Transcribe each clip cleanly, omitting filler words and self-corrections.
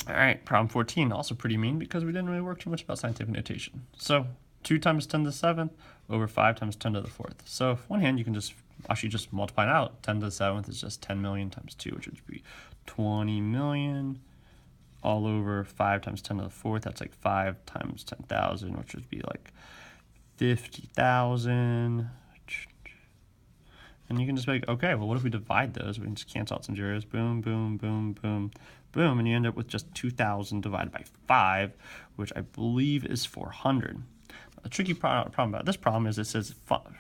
All right, problem 14, also pretty mean because we didn't really work too much about scientific notation. So 2 times 10 to the 7th over 5 times 10 to the 4th. So with one hand, you can just actually just multiply it out. 10 to the 7th is just 10 million times 2, which would be 20 million all over 5 times 10 to the 4th. That's like 5 times 10,000, which would be like 50,000. And you can just be like, okay, well, what if we divide those? We can just cancel out some zeros. Boom, boom, boom, boom, boom. And you end up with just 2,000 divided by 5, which I believe is 400. The tricky problem about this problem is it says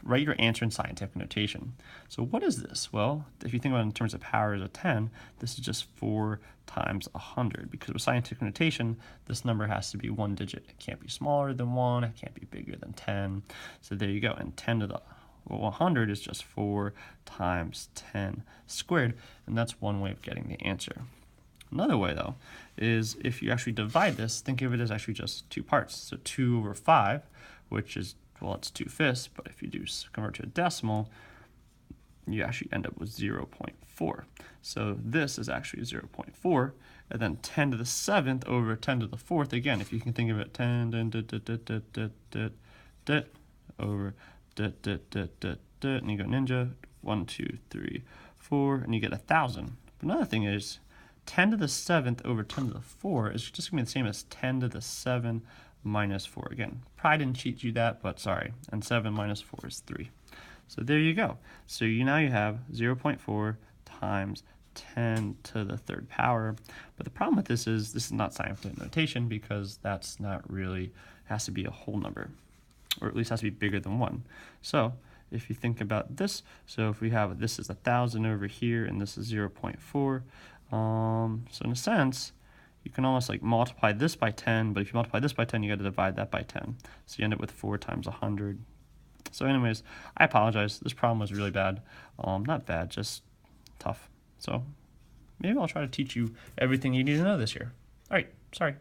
write your answer in scientific notation. So what is this? Well, if you think about it in terms of powers of 10, this is just 4 times 100. Because with scientific notation, this number has to be one digit. It can't be smaller than 1. It can't be bigger than 10. So there you go. And 10 to the 100 is just 4 times 10 squared, and that's one way of getting the answer. Another way, though, is if you actually divide this, think of it as actually just 2 parts. So 2 over 5, which is, well, it's 2/5, but if you do convert to a decimal, you actually end up with 0.4. So this is actually 0.4, and then 10 to the 7th over 10 to the 4th, again, if you can think of it, 10 over and you go ninja, 1, 2, 3, 4, and you get 1,000. But another thing is 10 to the 7th over 10 to the 4 is just gonna be the same as 10 to the 7 minus 4. Again, probably didn't cheat you that, but sorry. And 7 minus 4 is 3. So there you go. So now you have 0.4 times 10 to the 3rd power. But the problem with this is not scientific notation because that's not really, has to be a whole number, or at least has to be bigger than 1. So if you think about this, so if we have, this is 1,000 over here, and this is 0.4, so in a sense, you can almost like multiply this by 10, but if you multiply this by 10, you got to divide that by 10. So you end up with 4 times 100. So anyways, I apologize. This problem was really bad. Not bad, just tough. So maybe I'll try to teach you everything you need to know this year. All right, sorry.